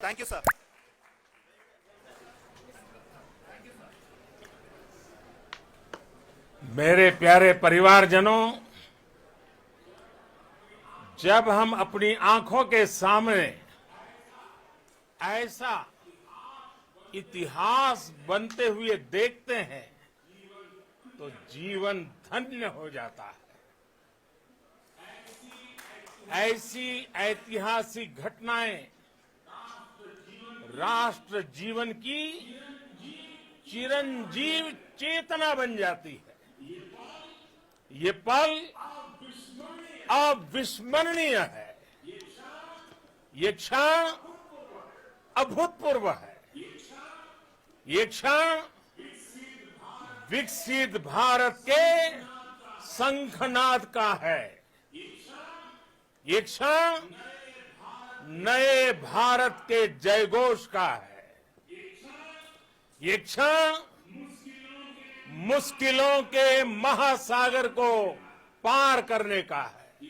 Thank you sir. मेरे प्यारे परिवारजनों, जब हम अपनी आंखों के सामने ऐसा इतिहास बनते हुए देखते हैं तो जीवन धन्य हो जाता है। ऐसी ऐतिहासिक घटनाएं राष्ट्र जीवन की चिरंजीव चेतना बन जाती है। ये पल अविस्मरणीय है। ये क्षण अभूतपूर्व है। ये क्षण विकसित भारत के शंखनाद का है। ये क्षण नए भारत के जयघोष का है। ये क्षण मुश्किलों के महासागर को पार करने का है।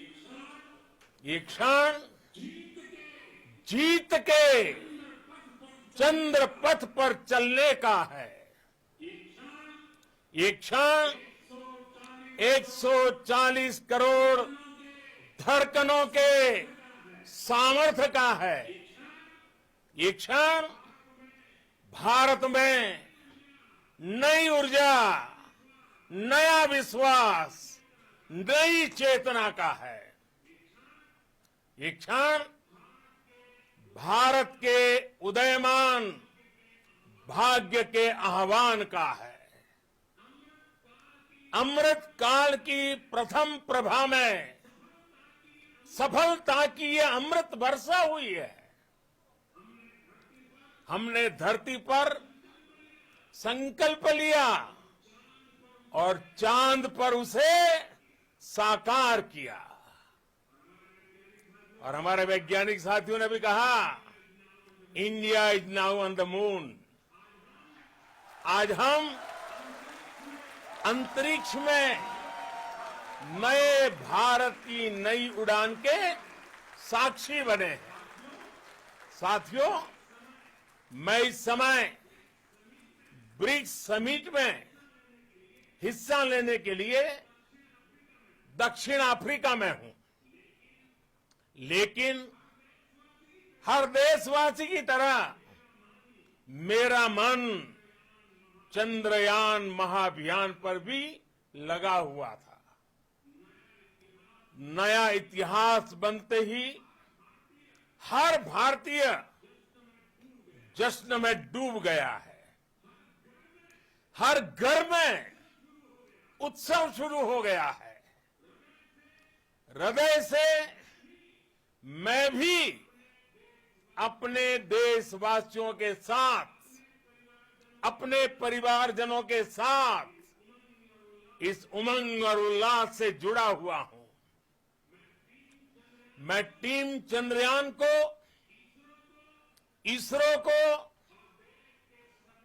ये क्षण जीत के चंद्र पथ पर चलने का है। ये क्षण 140 करोड़ धड़कनों के सामर्थ्य का है। ये क्षण भारत में नई ऊर्जा, नया विश्वास, नई चेतना का है। ये क्षण भारत के उदयमान भाग्य के आह्वान का है। अमृत काल की प्रथम प्रभा में सफलता की ये अमृत वर्षा हुई है। हमने धरती पर संकल्प लिया और चांद पर उसे साकार किया। और हमारे वैज्ञानिक साथियों ने भी कहा, India is now on the moon. आज हम अंतरिक्ष में नए भारत की नई उड़ान के साक्षी बने हैं। साथियों, मैं इस समय ब्रिक्स समिट में हिस्सा लेने के लिए दक्षिण अफ्रीका में हूं, लेकिन हर देशवासी की तरह मेरा मन चंद्रयान महाअभियान पर भी लगा हुआ था। नया इतिहास बनते ही हर भारतीय जश्न में डूब गया है। हर घर में उत्सव शुरू हो गया है। हृदय से मैं भी अपने देशवासियों के साथ, अपने परिवारजनों के साथ इस उमंग और उल्लास से जुड़ा हुआ हूं। मैं टीम चंद्रयान को, इसरो को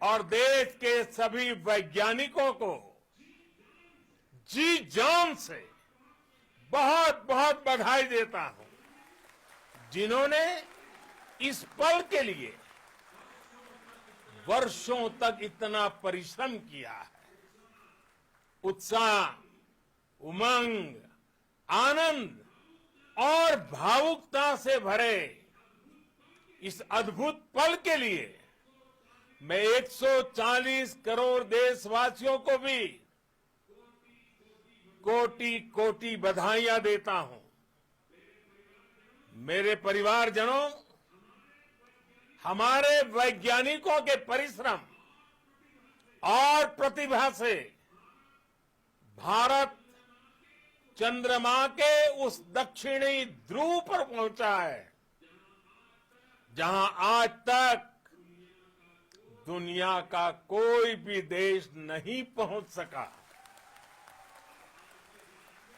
और देश के सभी वैज्ञानिकों को जी जान से बहुत बहुत बधाई देता हूं, जिन्होंने इस पल के लिए वर्षों तक इतना परिश्रम किया है। उत्साह, उमंग, आनंद और भावुकता से भरे इस अद्भुत पल के लिए मैं 140 करोड़ देशवासियों को भी कोटि कोटि बधाइयां देता हूं। मेरे परिवारजनों, हमारे वैज्ञानिकों के परिश्रम और प्रतिभा से भारत चंद्रमा के उस दक्षिणी ध्रुव पर पहुंचा है, जहां आज तक दुनिया का कोई भी देश नहीं पहुंच सका।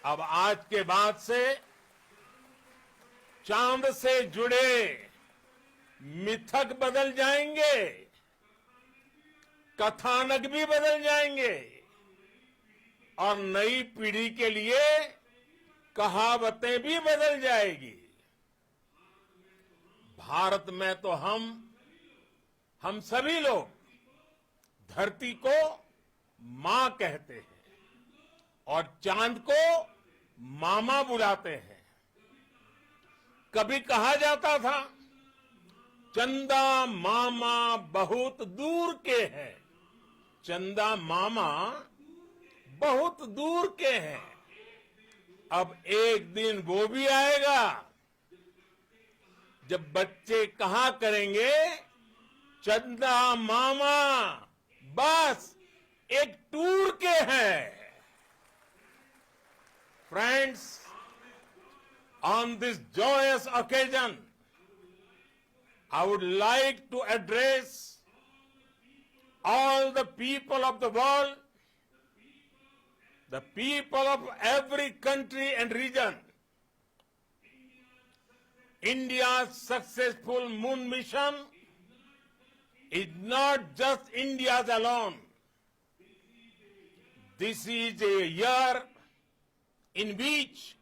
अब आज के बाद से चांद से जुड़े मिथक बदल जाएंगे, कथानक भी बदल जाएंगे और नई पीढ़ी के लिए कहावतें भी बदल जाएगी। भारत में तो हम सभी लोग धरती को मां कहते हैं और चांद को मामा बुलाते हैं। कभी कहा जाता था चंदा मामा बहुत दूर के हैं, चंदा मामा बहुत दूर के हैं। अब एक दिन वो भी आएगा जब बच्चे कहा करेंगे चंदा मामा बस एक टूर के हैं। Friends, on this joyous occasion, I would like to address all the people of the world, the people of every country and region. India's successful moon mission is not just India's alone. This is a year in which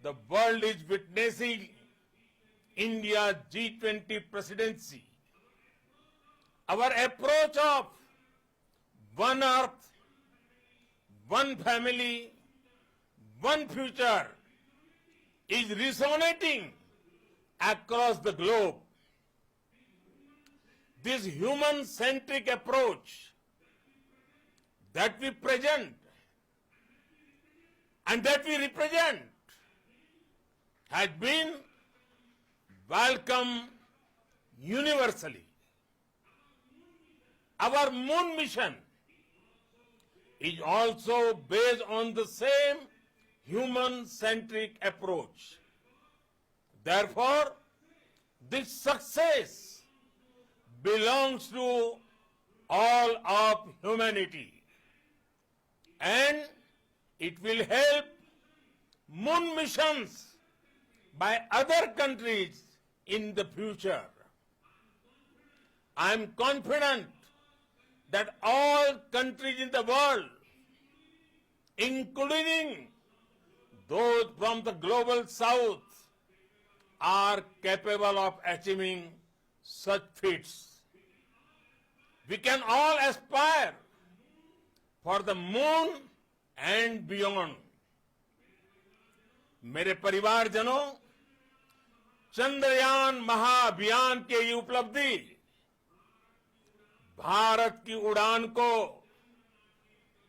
the world is witnessing India's G20 presidency. Our approach of one earth, one family, one future is resonating across the globe. This human-centric approach that we present and that we represent has been welcomed universally. Our moon mission is also based on the same human-centric approach. Therefore, this success belongs to all of humanity, and it will help moon missions by other countries in the future. I am confident that all countries in the world, including those from the global south, are capable of achieving such feats. We can all aspire for the moon and beyond. मेरे परिवारजनों, चंद्रयान महाअभियान के ये उपलब्धि भारत की उड़ान को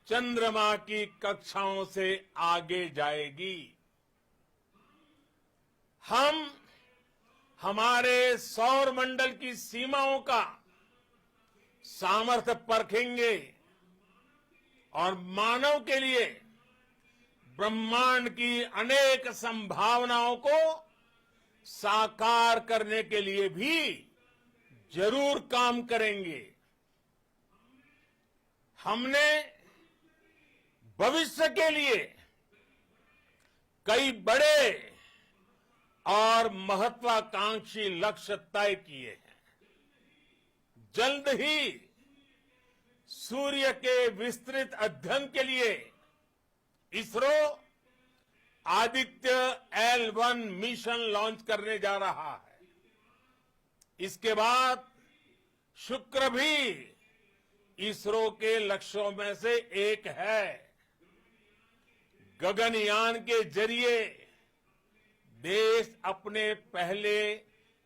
चंद्रमा की कक्षाओं से आगे जाएगी। हम हमारे सौर मंडल की सीमाओं का सामर्थ्य परखेंगे और मानव के लिए ब्रह्मांड की अनेक संभावनाओं को साकार करने के लिए भी जरूर काम करेंगे। हमने भविष्य के लिए कई बड़े और महत्वाकांक्षी लक्ष्य तय किए हैं। जल्द ही सूर्य के विस्तृत अध्ययन के लिए ISRO Aditya L1 mission launch करने जा रहा है। इसके बाद शुक्र भी इसरो के लक्ष्यों में से एक है। गगनयान के जरिए देश अपने पहले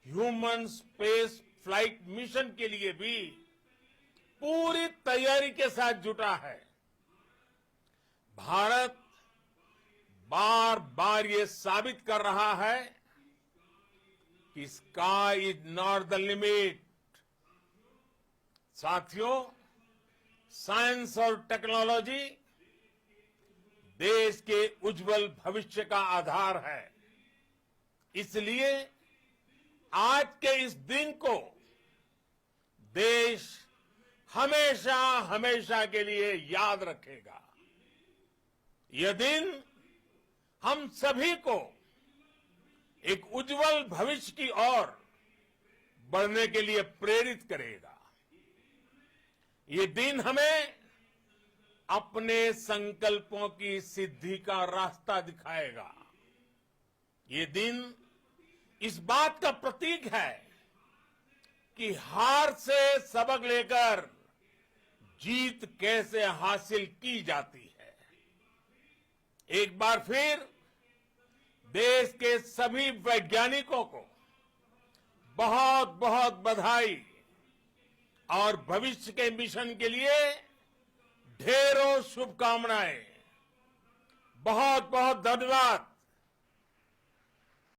ह्यूमन स्पेस फ्लाइट मिशन के लिए भी पूरी तैयारी के साथ जुटा है। भारत बार बार ये साबित कर रहा है कि sky is not the limit. साथियों, साइंस और टेक्नोलॉजी देश के उज्जवल भविष्य का आधार है। इसलिए आज के इस दिन को देश हमेशा हमेशा के लिए याद रखेगा। यह दिन हम सभी को एक उज्जवल भविष्य की ओर बढ़ने के लिए प्रेरित करेगा। ये दिन हमें अपने संकल्पों की सिद्धि का रास्ता दिखाएगा। ये दिन इस बात का प्रतीक है कि हार से सबक लेकर जीत कैसे हासिल की जाती है। एक बार फिर देश के सभी वैज्ञानिकों को बहुत बहुत बधाई और भविष्य के मिशन के लिए ढेरों शुभकामनाएं। बहुत बहुत धन्यवाद।